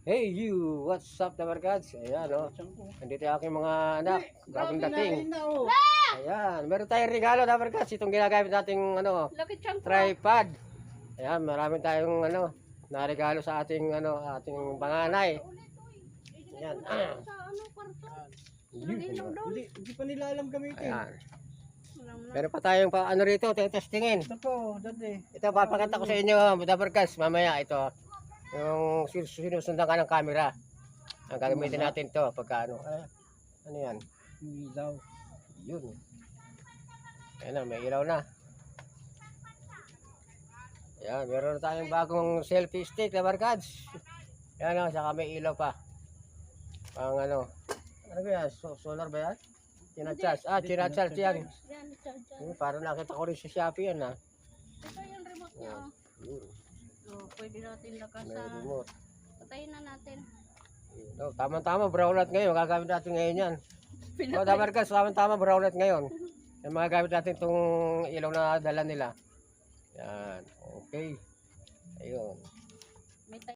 Hey you, what's up Dabarkads? Ayan o, nandito yung aking mga anak, bagong dating. Ayan, meron tayong regalo Dabarkads, itong ginagamit nating tripod. Ayan, marami tayong naregalo sa ating ating panganay. Ayan. Hindi pa nila alam gamitin. Ayan. Meron pa tayong rito, testingin. Ito po, dati. Ito, papakita ko sa inyo, Dabarkads, mamaya ito. Yung sinusundan ka ng camera. Ang gagamitin natin to pagka ano yan? Ilaw. Yun. Ayan na, may ilaw na. Ayan, meron na tayong bagong selfie stick, Dabarkads. Ayan o, saka may ilaw pa. Pang ano ba yan? Solar ba yan? Chinacharge. Chinacharge yan. Parang nakita ko rin sa Shopee yan ha. Ito yung remote niya. Oh, pwede natin lakas May sa... remote. Patayin na natin. No, tama-tama, brown light ngayon. Gagamit natin ngayon yan. So, Dabarkads, tama-tama, brown light ngayon. Yung mga gamit natin itong ilaw na dala nila. Yan. Okay. Ayun. May tayo.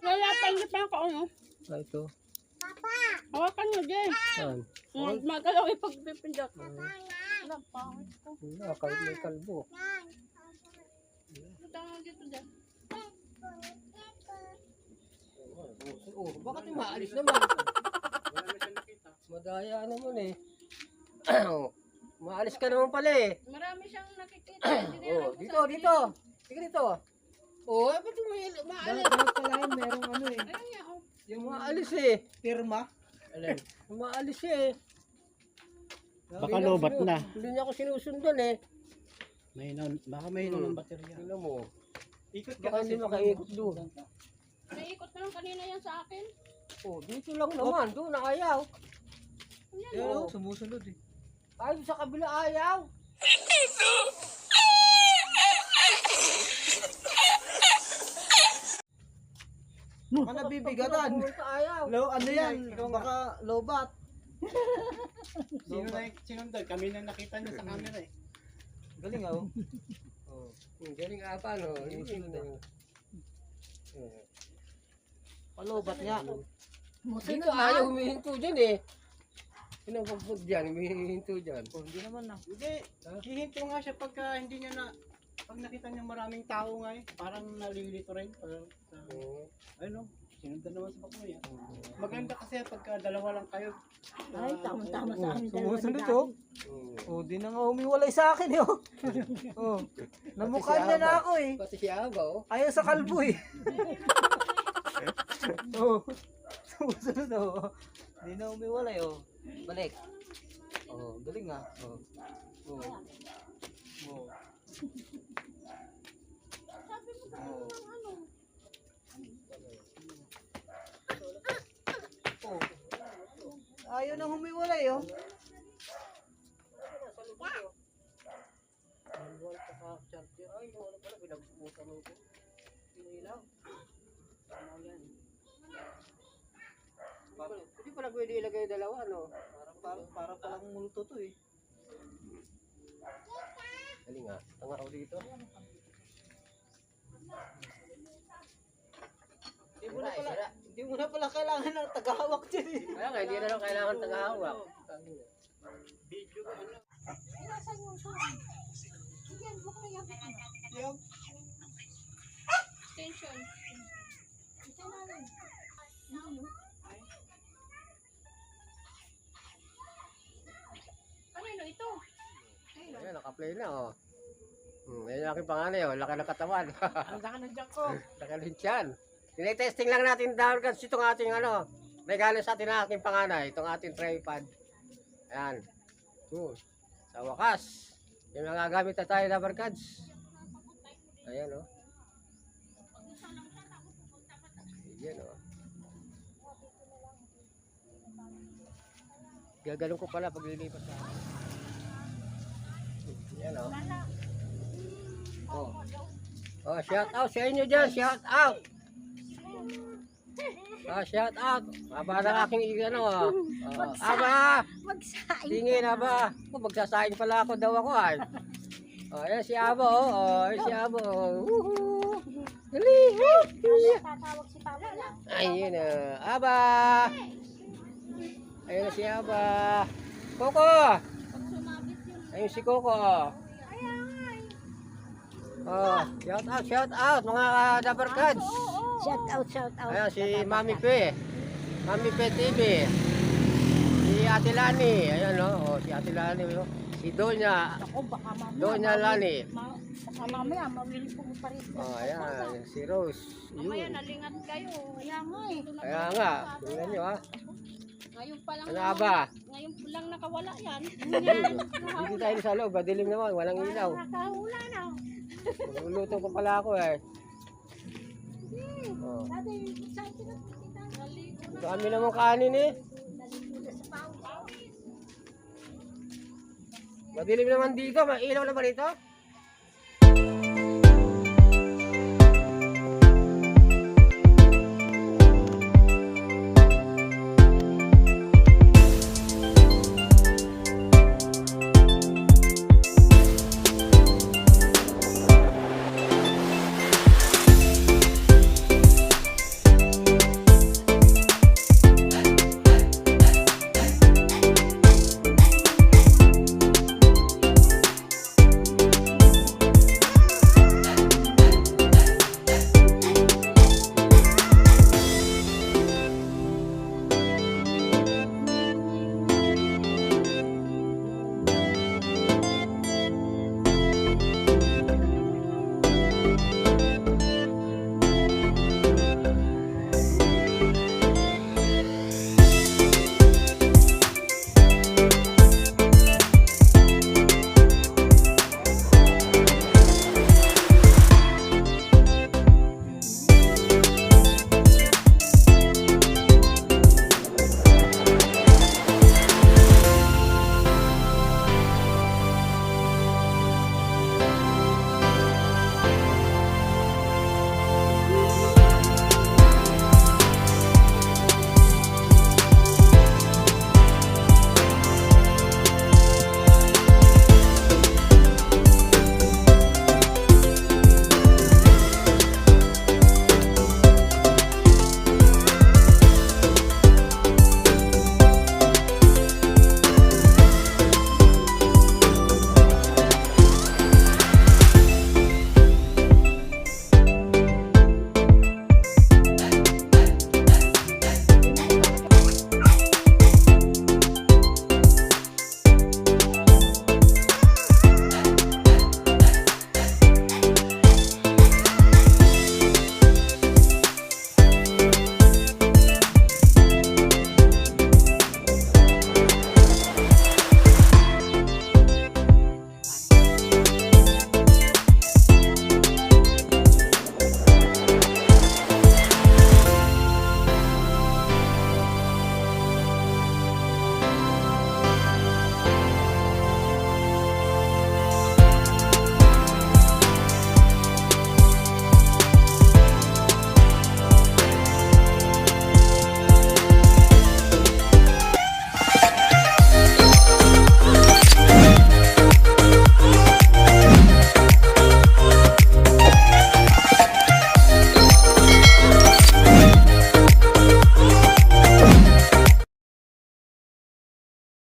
Lalapan niyo pa ako, no? Ito. Hawakan mo, Jay. Yan. Magalaw ipagpipindot. Wala, pangit ko. May kalbo. Punta mo dito, Jay. Oh, bakit yung maalis naman? Madaya naman eh. Maalis ka naman pala eh. Marami siyang nakikita. Oh, dito. Sige dito. Oh, ba't yung maalis? Dapat pala yun, merong ano eh. Ayun niya, oh. Yung maalis eh. Pirma. Alin? Yung maalis eh. Baka lobat na. Hindi niya ako sinusundan eh. Baka may ng baterya. Tingnan mo. Ikot Baka hindi makaikot doon. Naikot na lang kanina yan sa akin. Oh, dito lang naman. Doon ayaw. Ayan, Yan oh. o, sumusunod eh. Ay, sa kabila ayaw. Baka nabibigatan. Ayaw. Ano yan? Baka lobat. Sino na sinundan? Kami na nakita niya sa camera eh. Galing ah. Oh. Oh, galing apa no. Palobat niya. Dito ayaw humihinto dyan eh. Pinapagpag dyan, humihinto dyan. Oh, hindi naman na. Hindi, hihinto nga siya pagka hindi niya na, pag nakita niya maraming tao nga eh, parang nalilito rin. Ano, sinundan naman sa bakmo yan. Maganda kasi pagka dalawa lang kayo. Ay, tama-tama sa amin. Sumusunod oh. Oh, di na nga umiwalay sa akin eh oh. Oh. Namukha niya na ako eh. Pati si Aba oh. Ayaw sa kalbo eh. Oh. Sumusunod oh. Di na umiwalay oh. Balik. Oh, galing ah. Oh. Oh. Oh. Oh. Ayaw na humiwalay oh. Ay, wala pala, pinagsubutan mo ito. Pinilaw. Tama yan. Hindi pala pwede ilagay yung dalawa, no? Para palang multo to eh. Dali nga, tanga ako dito. Hindi mo na pala kailangan ng tagahawak dyan eh. Kaya nga, hindi na lang kailangan tagahawak. Video ko ano. Tension. Ano ito? Ayan, naka-play na, oh. Ayan yung aking panganay, oh. Laki ng katawan. Ang laki ng jack ko. Laki ng tiyan. Tinetesting lang natin dahil kasi itong ating regalo sa atin ng aking panganay. Itong ating tripod. Ayan. Sa wakas. Yung mga gamit na tayo na barkads. Ayan, oh. Ayan, oh. Gagalong ko pala pag lilipas sa akin. Yan o. Oh. Oh, shout out sa inyo dyan, shout out. Shout out. Aba ng aking ano, aba, Magsaing. tingin aba. Magsasaing pala ako daw ako ay. Ayan si Abo, ayan si Abo. Woohoo! Dali! Tatawag si Papa na. Ayun na, Aba! Ayun na si Aba. Coco! Ayun si Coco. Shout out mga Dabarkads. Shout out. Ayan si Mami Pe. Mami Pe TV. Si Ate Lani. Ayan o, si Ate Lani. Oh. Si Donya. Ako, baka mamaya. Donya Lani. Baka mamaya, mawili po pa rin. Ayan, si Rose. Mamaya Yun. nalingat kayo. Kaya nga eh. Kaya nga, tingnan nyo ha. Ngayon pa lang. Ano ba? Ngayon pa lang nakawala yan. Dito tayo sa loob, madilim naman, walang ilaw. Nakahula na. Luluto ko pala ako eh. Oh. Dati, saan pinagkita? Naligo na. Dami naman kanin eh. Naligo na sa pao. Madilim naman dito, may ilaw na ba dito?